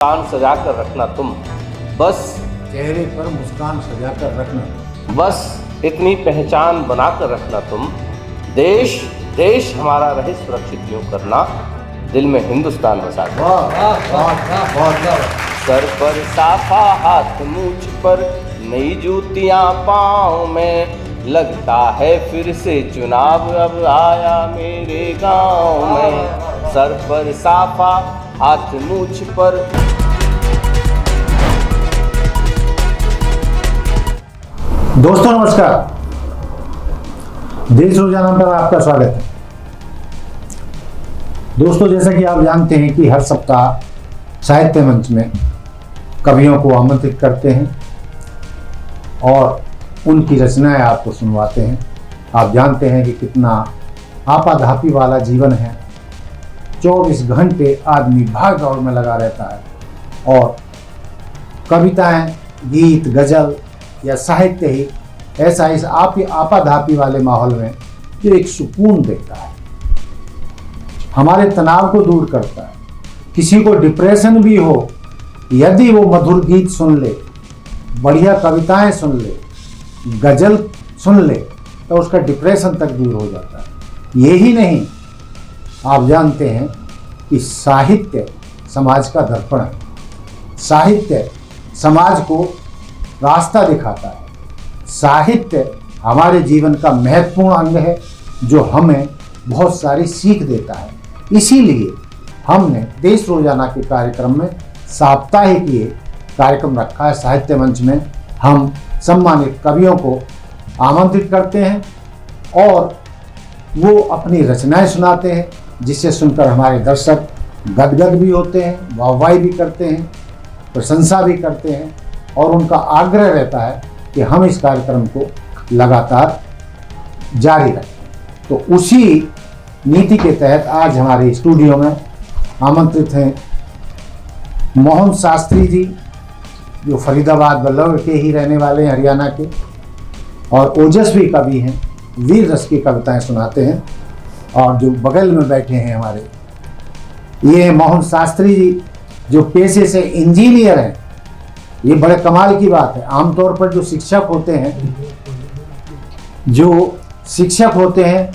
मुस्कान सजा कर रखना तुम, बस चेहरे पर मुस्कान सजा कर रखना, बस इतनी पहचान बना कर रखना तुम। देश देश हमारा रहे सुरक्षित यूं करना, दिल में हिंदुस्तान बसा कर। बहुत सर पर साफा, हाथ मूछ पर नई जूतियां पाँव में, लगता है फिर से चुनाव अब आया मेरे गांव में। सर पर साफा, हाथ मूछ पर। दोस्तों नमस्कार, देश रोजाना पर आपका स्वागत है। दोस्तों, जैसा कि आप जानते हैं कि हर सप्ताह साहित्य मंच में कवियों को आमंत्रित करते हैं और उनकी रचनाएं आपको सुनवाते हैं। आप जानते हैं कि कितना आपाधापी वाला जीवन है, 24 घंटे आदमी भाग दौड़ में लगा रहता है और कविताएं, गीत, गजल या साहित्य ही ऐसा इस आपाधापी वाले माहौल में जो एक सुकून देता है, हमारे तनाव को दूर करता है। किसी को डिप्रेशन भी हो, यदि वो मधुर गीत सुन ले, बढ़िया कविताएं सुन ले, गजल सुन ले, तो उसका डिप्रेशन तक दूर हो जाता है। यही नहीं, आप जानते हैं कि साहित्य समाज का दर्पण है। साहित्य समाज को रास्ता दिखाता है। साहित्य हमारे जीवन का महत्वपूर्ण अंग है जो हमें बहुत सारी सीख देता है। इसीलिए हमने देश रोजाना के कार्यक्रम में साप्ताहिक ये कार्यक्रम रखा है। साहित्य मंच में हम सम्मानित कवियों को आमंत्रित करते हैं और वो अपनी रचनाएं सुनाते हैं, जिसे सुनकर हमारे दर्शक गदगद भी होते हैं, वाहवाही भी करते हैं, प्रशंसा भी करते हैं और उनका आग्रह रहता है कि हम इस कार्यक्रम को लगातार जारी रखें। तो उसी नीति के तहत आज हमारे स्टूडियो में आमंत्रित हैं मोहन शास्त्री जी, जो फरीदाबाद बल्लभ के ही रहने वाले हैं, हरियाणा के, और ओजस्वी कवि हैं, वीर रस की कविताएं सुनाते हैं। और जो बगल में बैठे हैं हमारे, ये हैं मोहन शास्त्री जी, जो पेशे से इंजीनियर हैं। ये बड़े कमाल की बात है। आमतौर पर जो शिक्षक होते हैं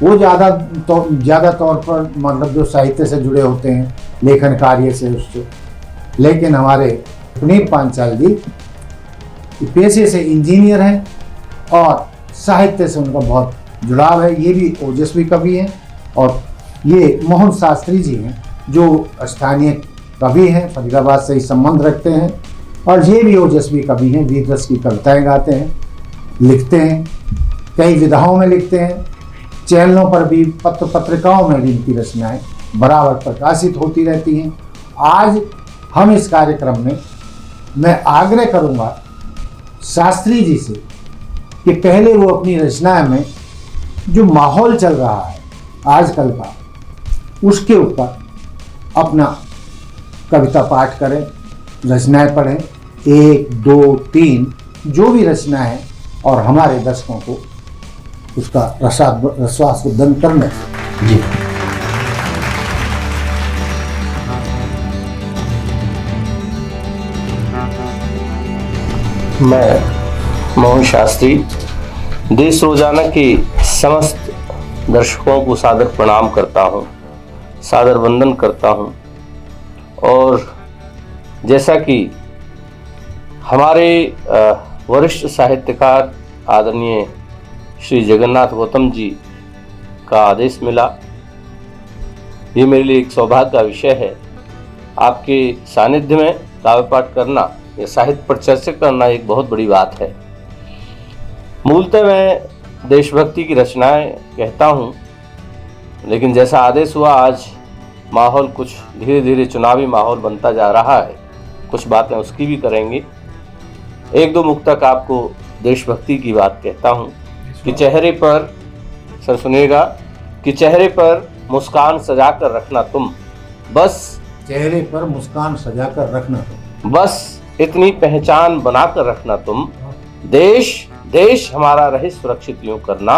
वो ज़्यादा तौर पर मतलब जो साहित्य से जुड़े होते हैं, लेखन कार्य से, उससे। लेकिन हमारे पुनीत पांचाल जी पेशे से इंजीनियर हैं और साहित्य से उनका बहुत जुड़ाव है। ये भी ओजस्वी कवि हैं और ये मोहन शास्त्री जी हैं जो स्थानीय कवि हैं, फरीदाबाद से ही संबंध रखते हैं और ये भी ओजस्वी कवि हैं, वीर रस की कविताएं गाते हैं, लिखते हैं, कई विधाओं में लिखते हैं, चैनलों पर भी, पत्रिकाओं में भी इनकी रचनाएं बराबर प्रकाशित होती रहती हैं। आज हम इस कार्यक्रम में मैं आग्रह करूंगा शास्त्री जी से कि पहले वो अपनी रचनाएं में जो माहौल चल रहा है आजकल का, उसके ऊपर अपना कविता पाठ करें, रचनाएं पढ़ें, 1, 2, 3 जो भी रचना है, और हमारे दर्शकों को उसका रसास्वादन करना जी। मैं मोहन शास्त्री देश रोजाना के समस्त दर्शकों को सादर प्रणाम करता हूँ, सादर वंदन करता हूँ। और जैसा कि हमारे वरिष्ठ साहित्यकार आदरणीय श्री जगन्नाथ गौतम जी का आदेश मिला, ये मेरे लिए एक सौभाग्य का विषय है। आपके सानिध्य में काव्य पाठ करना या साहित्य पर चर्चा करना एक बहुत बड़ी बात है। मूलतः मैं देशभक्ति की रचनाएं कहता हूँ, लेकिन जैसा आदेश हुआ, आज माहौल कुछ धीरे धीरे चुनावी माहौल बनता जा रहा है। कुछ बातें उसकी भी करेंगे। 1-2 मुक्तक आपको देशभक्ति की बात कहता हूँ कि चेहरे पर, सर सुनिएगा, कि चेहरे पर मुस्कान सजा कर रखना तुम, बस चेहरे पर मुस्कान सजा कर रखना तुम, बस इतनी पहचान बना कर रखना तुम। देश देश हमारा रहे सुरक्षित यूं करना,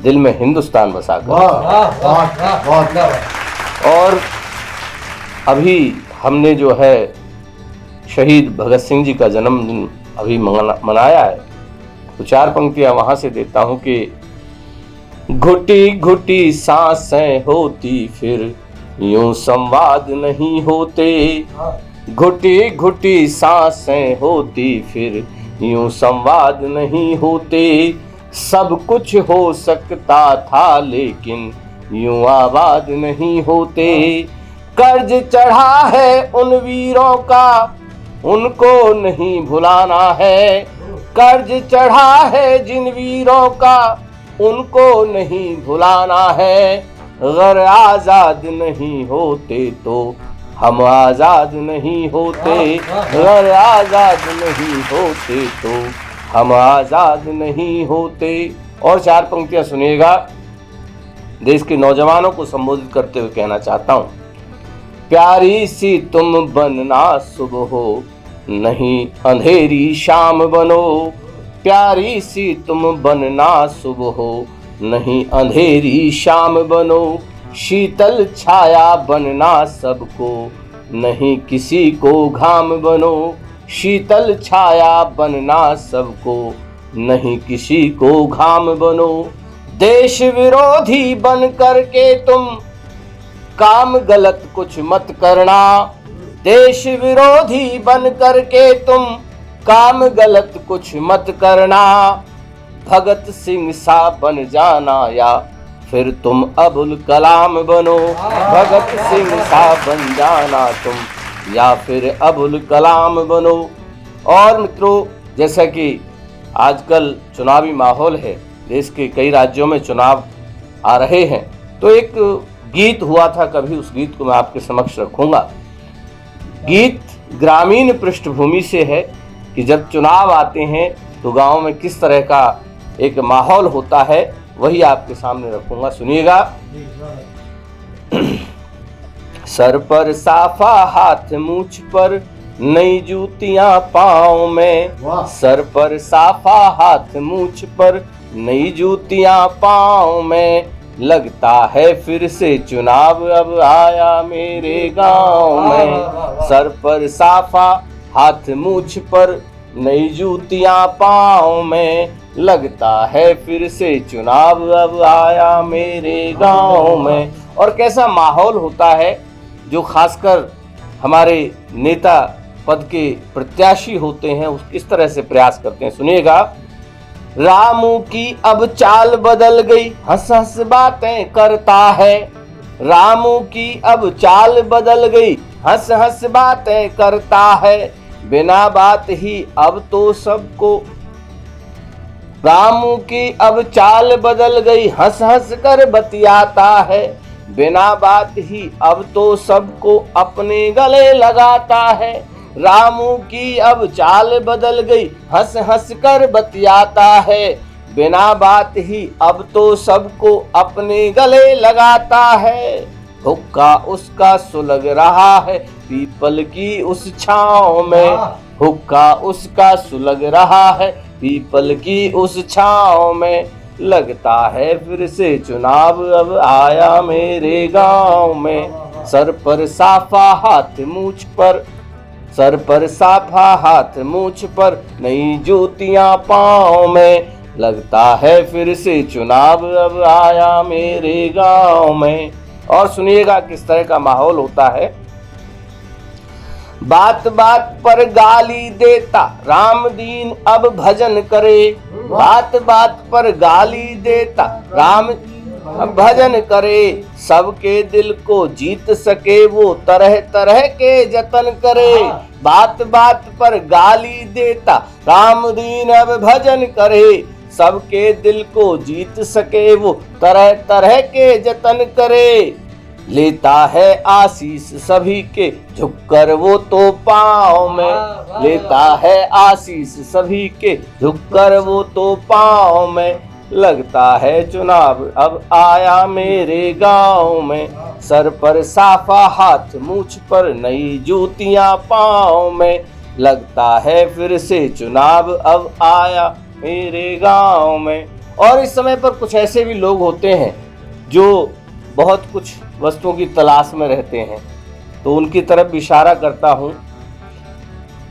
दिल में हिंदुस्तान बसा कर। बहुत। और अभी हमने जो है शहीद भगत सिंह जी का जन्मदिन अभी मनाया है, तो 4 पंक्तियां वहां से देता हूं कि घुटी घुटी सांसें होती फिर यूं संवाद नहीं होते, घुटी घुटी सांसें होती फिर यूं संवाद नहीं होते, सब कुछ हो सकता था लेकिन यूं आबाद नहीं होते, कर्ज चढ़ा है उन वीरों का उनको नहीं भुलाना है, कर्ज चढ़ा है जिन वीरों का उनको नहीं भुलाना है, अगर आजाद नहीं होते तो हम आजाद नहीं होते, अगर आजाद नहीं होते तो हम आजाद नहीं होते। और 4 पंक्तियां सुनिएगा, देश के नौजवानों को संबोधित करते हुए कहना चाहता हूं। प्यारी सी तुम बनना सुबह हो, नहीं अंधेरी शाम बनो, प्यारी सी तुम बनना सुबह हो, नहीं अंधेरी शाम बनो, शीतल छाया बनना सबको, नहीं किसी को घाम बनो, शीतल छाया बनना सबको, नहीं किसी को घाम बनो, देश विरोधी बन करके तुम काम गलत कुछ मत करना, देश विरोधी बन करके तुम काम गलत कुछ मत करना, भगत सिंह सा बन जाना या फिर तुम अबुल कलाम बनो, भगत सिंह सा बन जाना तुम या फिर अबुल कलाम बनो। और मित्रों, जैसा कि आजकल चुनावी माहौल है, देश के कई राज्यों में चुनाव आ रहे हैं, तो एक गीत हुआ था कभी, उस गीत को मैं आपके समक्ष रखूंगा। गीत ग्रामीण पृष्ठभूमि से है कि जब चुनाव आते हैं तो गांव में किस तरह का एक माहौल होता है, वही आपके सामने रखूंगा, सुनिएगा। सर पर साफा हाथ मूछ पर नई जूतियां पाँव में, सर पर साफा हाथ मूछ पर नई जूतियां पाँव में, लगता है फिर से चुनाव अब आया मेरे गांव में, सर पर साफा हाथ मूछ पर नई जूतियां पाँव में, लगता है फिर से चुनाव अब आया मेरे गांव में। और कैसा माहौल होता है, जो खासकर हमारे नेता पद के प्रत्याशी होते हैं, उस किस तरह से प्रयास करते हैं, सुनिएगा। रामू की अब चाल बदल गई, हंस हंस बातें करता है, रामू की अब चाल बदल गई, हंस हंस बातें करता है, बिना बात ही अब तो सबको, रामू की अब चाल बदल गई, हंस हंस कर बतियाता है, बिना बात ही अब तो सबको अपने गले लगाता है, रामू की अब चाल बदल गई, हंस हंस कर बतियाता है, बिना बात ही अब तो सबको अपने गले लगाता है, हुक्का उसका सुलग रहा है पीपल की उस छांव में, हुक्का उसका सुलग रहा है पीपल की उस छांव में, लगता है फिर से चुनाव अब आया मेरे गांव में, सर पर साफा हाथ मूछ पर, सर पर साफा हाथ मूछ पर नई जूतियां पाँव में, लगता है फिर से चुनाव अब आया मेरे गांव में। और सुनिएगा किस तरह का माहौल होता है। बात बात पर गाली देता राम दीन अब भजन करे, बात बात पर गाली देता राम अब भजन करे, सबके दिल को जीत सके वो तरह तरह के जतन करे, बात बात पर गाली देता राम दीन अब भजन करे, सबके दिल को जीत सके वो तरह तरह के जतन करे, लेता है आशीष सभी के झुककर वो तो पाँव में, लेता है आशीष सभी के झुककर वो तो पाँव में, लगता है चुनाव अब आया मेरे गांव में, सर पर साफा हाथ मूछ पर नई जूतियां पाँव में, लगता है फिर से चुनाव अब आया मेरे गांव में। और इस समय पर कुछ ऐसे भी लोग होते हैं जो बहुत कुछ वस्तुओं की तलाश में रहते हैं, तो उनकी तरफ इशारा करता हूं।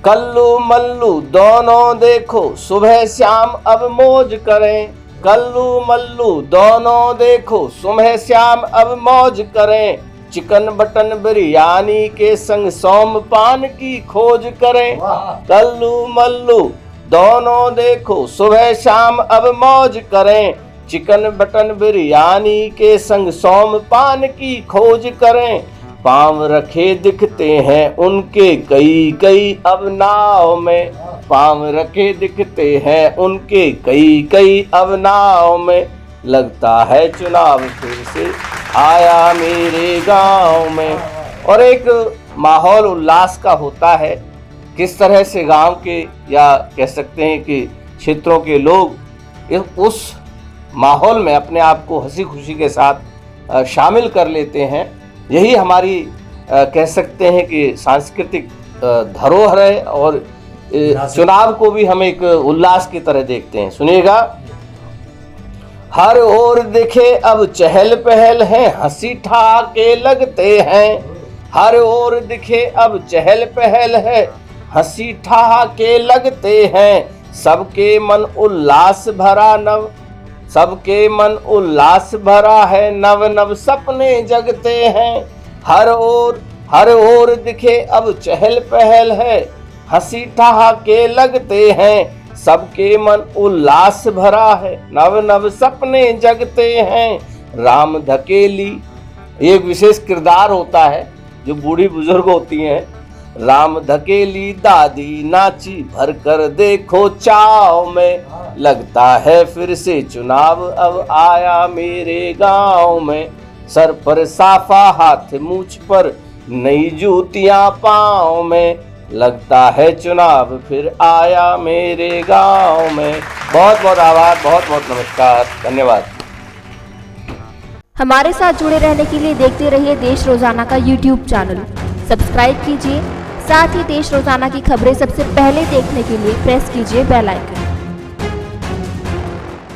कल्लू मल्लू दोनों देखो सुबह शाम अब मौज करें, कल्लू मल्लू दोनों देखो सुबह शाम अब मौज करें, चिकन बटन बिरयानी के संग सोम पान की खोज करें। कल्लू मल्लू दोनों देखो सुबह शाम अब मौज करें, चिकन बटन बिरयानी के संग सोम पान की खोज करें। पांव रखे दिखते हैं उनके कई कई अब नाव में, पांव रखे दिखते हैं उनके कई कई अब नाव में, लगता है चुनाव फिर से आया मेरे गांव में। और एक माहौल उल्लास का होता है। किस तरह से गांव के या कह सकते हैं कि क्षेत्रों के लोग उस माहौल में अपने आप को हंसी खुशी के साथ शामिल कर लेते हैं, यही हमारी कह सकते हैं कि सांस्कृतिक धरोहर है। और चुनाव को भी हम एक उल्लास की तरह देखते हैं। सुनिएगा। हर ओर दिखे अब चहल पहल है, हंसी ठहाके लगते हैं, हर ओर दिखे अब चहल पहल है, हंसी ठहाके लगते हैं, सबके मन उल्लास भरा नव, सबके मन उल्लास भरा है, नव नव सपने जगते हैं। हर ओर दिखे अब चहल पहल है, हंसी ठहाके लगते हैं, सबके मन उल्लास भरा है, नव नव सपने जगते हैं। राम धकेली एक विशेष किरदार होता है जो बूढ़ी बुजुर्ग होती हैं। राम धकेली दादी नाची भर कर देखो चाव में, लगता है फिर से चुनाव अब आया मेरे गांव में, सर पर साफा हाथ मूछ पर नई जूतियां पांव में, लगता है चुनाव फिर आया मेरे गांव में। बहुत बहुत आभार, बहुत बहुत नमस्कार, धन्यवाद। हमारे साथ जुड़े रहने के लिए देखते रहिए देश रोजाना का YouTube चैनल, सब्सक्राइब कीजिए। साथ ही देश रोजाना की खबरें सबसे पहले देखने के लिए प्रेस कीजिए बेल आइकन।